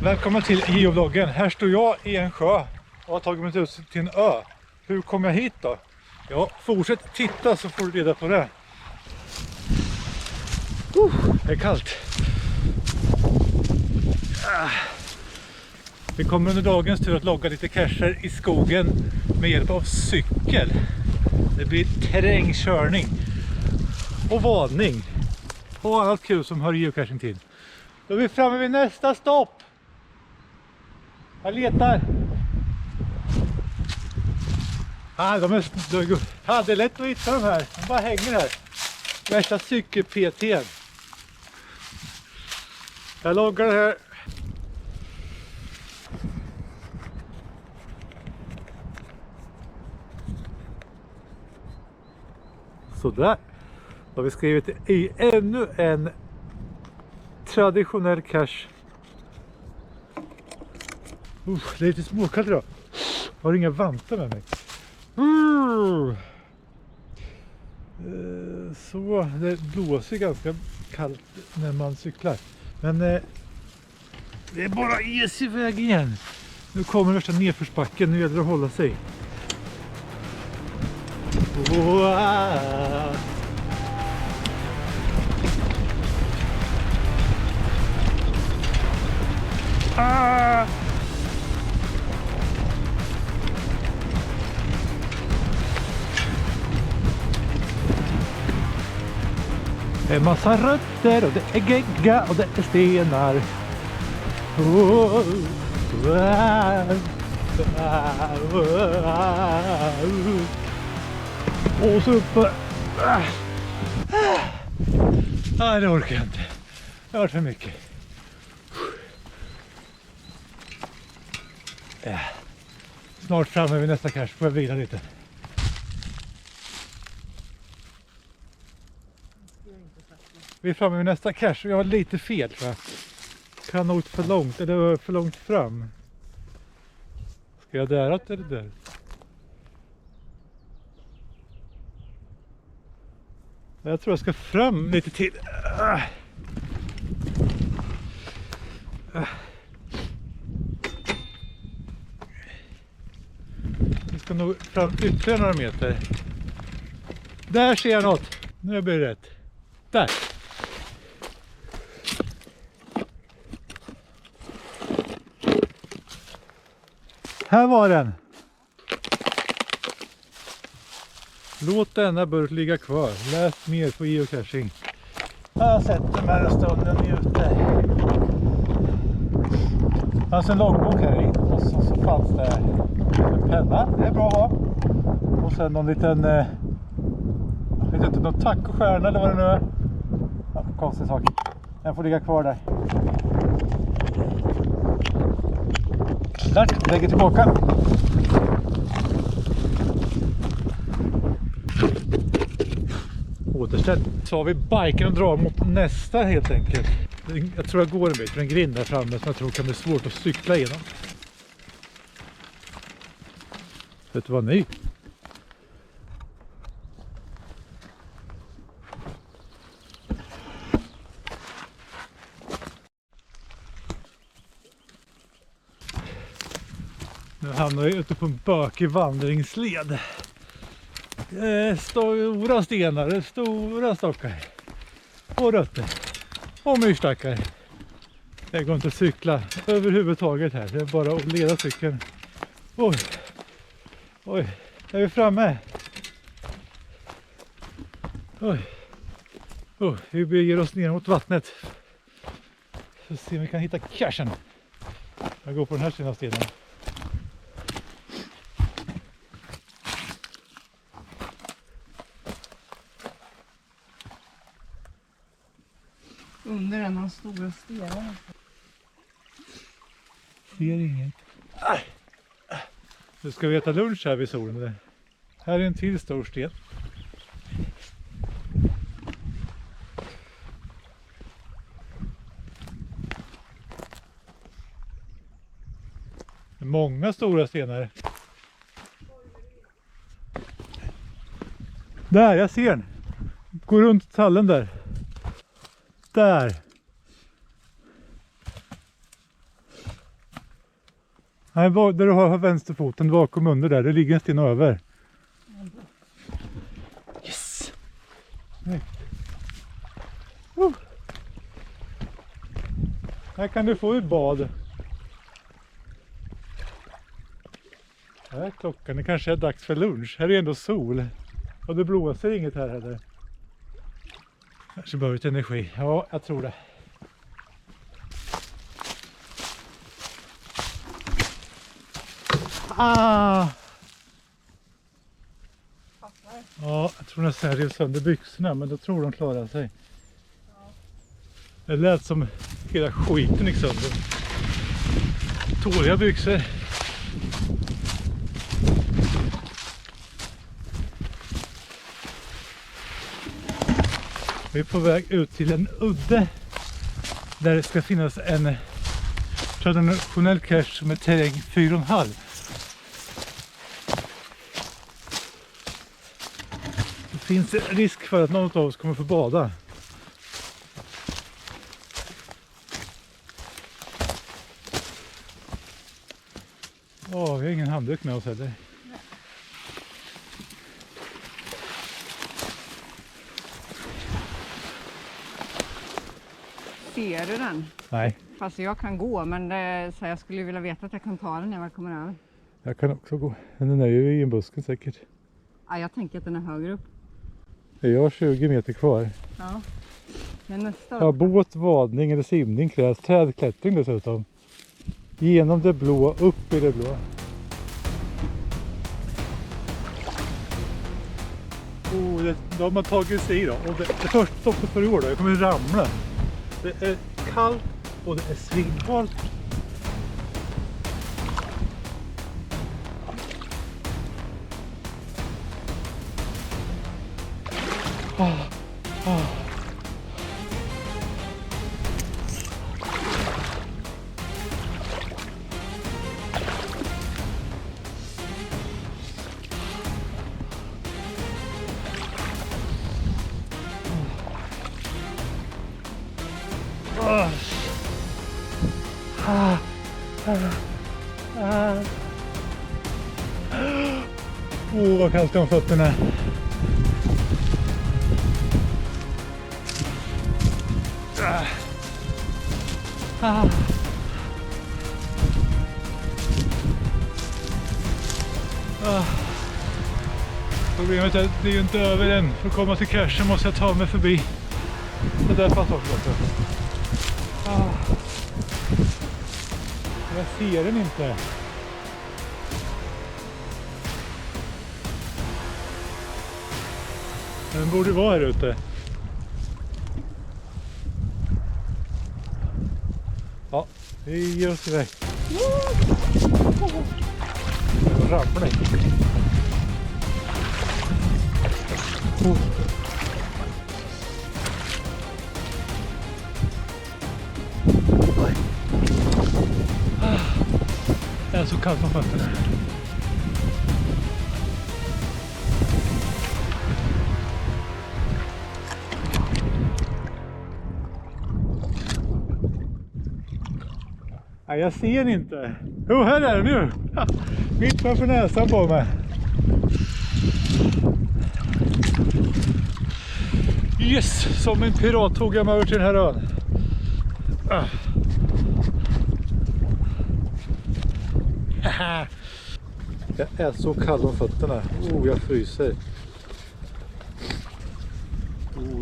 Välkommen till geovloggen. Här står jag i en sjö och har tagit mig ut till en ö. Hur kom jag hit då? Ja, fortsätt titta så får du reda på det. Det är kallt. Vi kommer under dagens tur att logga lite cacher i skogen med hjälp av cykel. Det blir terrängkörning och vadning och annat kul som hör geocaching till. Då är vi framme vid nästa stopp. Jag letar. Det är lätt att hitta de här. De bara hänger här. Värsta cykel-PT:n. Jag loggar det här. Sådär. Då har vi skrivit i ännu en traditionell cache. Det är lite småkallt idag. Jag har inga vantar med mig. Så det blåser ganska kallt när man cyklar. Men det är bara is i väg igen. Nu kommer värsta nedförsbacken. Nu gäller det att hålla sig. Det är massa rötter och det är gegga och det är stenar. Och så uppe. Nej, det orkar jag inte. Det har varit för mycket. Snart framme vid nästa cache. Får jag vila lite. Vi är framme vid nästa cache och jag har lite fel, tror jag. Kan nog för långt, eller för långt fram. Ska jag däråt eller där? Jag tror jag ska fram lite till. Jag ska nog fram ytterligare några meter. Där ser jag något. Nu blir det rätt. Där. Här var den. Låt denna burk ligga kvar. Läs mer på geocaching. Jag sätter mig en stund och njuter. Det fanns en loggbok här i. Och så fanns det en penna. Det är bra att ha. Och sen någon liten... jag vet inte, någon tacostjärna eller vad det nu är. Ja, konstig sak. Den får ligga kvar där. Där, lägger tillbaka. Återställ. Så har vi biken och drar mot nästa helt enkelt. Jag tror jag går en bit för en grind där framme som jag tror kan bli svårt att cykla igenom. Vet du vad ny? Nu hamnar vi ute på en bökig vandringsled. Stora stenar, stora stockar. Och rötter. Och myrstackar. Det går inte att cykla överhuvudtaget här. Det är bara att leda cykeln. Oj. Oj. Är vi framme? Oj. Vi beger oss ner mot vattnet. Så se om vi kan hitta cachen. Jag går på den här sidan av stenen. Under en av stora stenar. Ser inget. Nu ska vi äta lunch här vid solen. Här är en till stor sten. Det är många stora stenar. Där, jag ser den. Gå runt tallen där. Där. Nej, där du har vänsterfoten bakom under där. Det ligger en sten över. Yes! Nej. Här kan du få ett bad. Här är klockan. Det kanske är dags för lunch. Här är ändå sol. Och det blåser inget här heller. Kanske behöver lite energi. Ja, jag tror det. Ah! Ja, jag tror nästan jag rev sönder byxorna, men då tror de klarar sig. Det lät som hela skiten gick sönder. Tåliga byxor. Vi är på väg ut till en udde där det ska finnas en traditionell cache med terräng 4,5. Det finns risk för att någon av oss kommer få bada. Vi har ingen handduk med oss heller. Ser du den? Nej, Fast jag kan gå, men så jag skulle vilja veta att jag kan ta den när jag kommer över. jag kan också gå. Men den är ju i en busken säkert. Ja, jag tänker att den är högre upp. Jag har 20 meter kvar. Ja. Men nästa Ja, båt, vadning eller simning krävs. Trädklättring dessutom. Genom det blå, upp i det blå. De har tagit sig i då. Och det första stoppet för i år då. Jag kommer ramla. Det är kallt och det är svinkallt. Vad kallt det om fötterna. Problemet är att det är ju inte över än. För att komma till cachen måste jag ta mig förbi. Det där fanns också. Jag ser den inte. Den borde vara här ute. Ja, vi ger oss iväg. Det ramlar. Det är så kallt på fötterna. Nej, jag ser den inte. Jo, här är den nu. Mitt framför näsan på mig. Yes, som en pirat tog jag mig över till den här ön. Jag är så kall om fötterna. Jag fryser.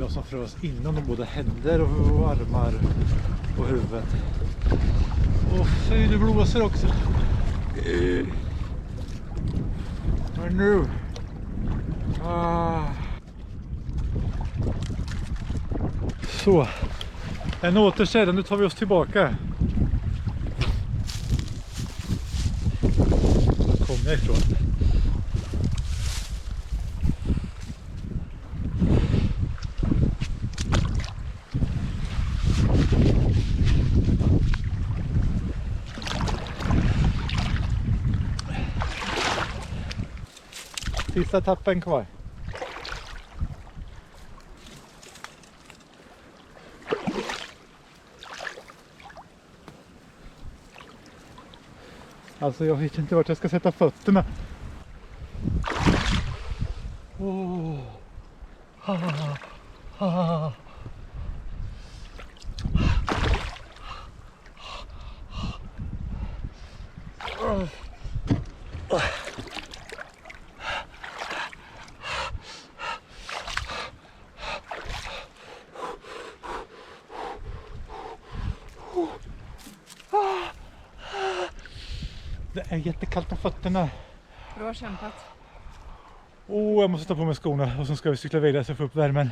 Jag som frös inom de både händer och armar och huvudet. Fy, det blåser också. Men nu. Så. En återställning. Nu tar vi oss tillbaka. Var kom jag ifrån? Sista tappen kvar. Alltså jag vet inte vart jag ska sätta fötterna. Oh. Ah. Ah. Det är jättekallt om fötterna. Bra kämpat. Jag måste ta på mig skorna och så ska vi cykla vidare så jag får upp värmen.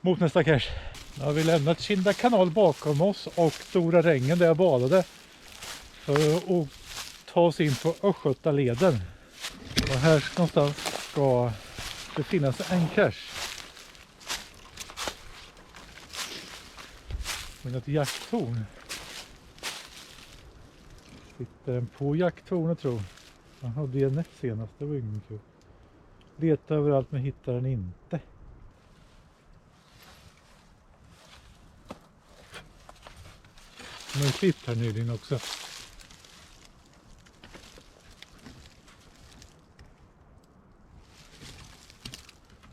Mot nästa cache. Nu har vi lämnat Kinda kanal bakom oss och Stora Rängen där jag badade. För att ta oss in på Östgötaleden. Och här någonstans ska det finnas en cache. Med ett jakttorn. Sitter den på jakttornet tror jag. Han hade en nätt senast, det var ingen kul. Leta överallt men hittar den inte. De har klippt här nyligen också.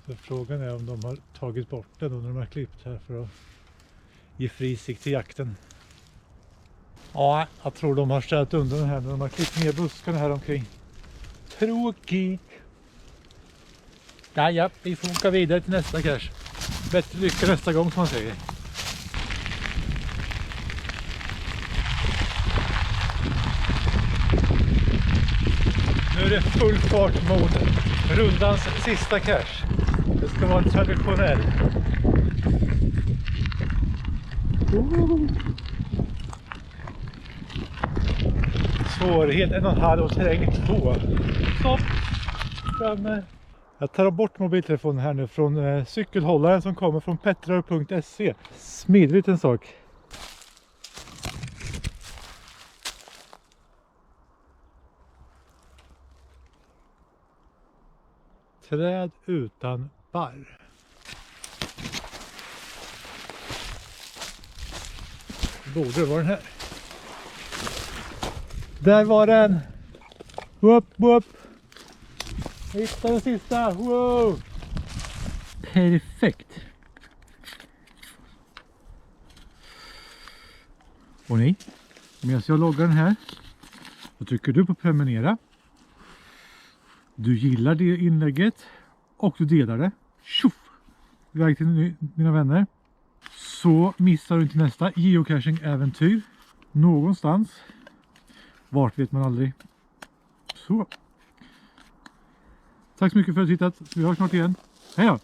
Så frågan är om de har tagit bort den och de har klippt här för att ge fri sikt till jakten. Ja, jag tror de har ställt undan den här när de har klippt ner buskarna här omkring. Tråkigt. Ja, vi får åka vidare till nästa cache. Bättre lycka nästa gång som man säger. Nu är det full fart mot rundans sista cache. Det ska vara en traditionell. Svårighet 1,5 och terräng 2. Stopp. Framme. Jag tar bort mobiltelefonen här nu från cykelhållaren som kommer från petror.se. Smidigt en sak. Träd utan barr. Borde vara den här. Där var den. Whoop, whoop. Hitta den sista. Wow. Perfekt. Och ni, medan jag loggar den här, då trycker du på prenumerera. Du gillar det inlägget och du delar det. Tjoff! Iväg till mina vänner. Så missar du inte nästa geocaching-äventyr någonstans. Vart vet man aldrig. Så. Tack så mycket för att du har tittat. Vi hörs snart igen. Hej då!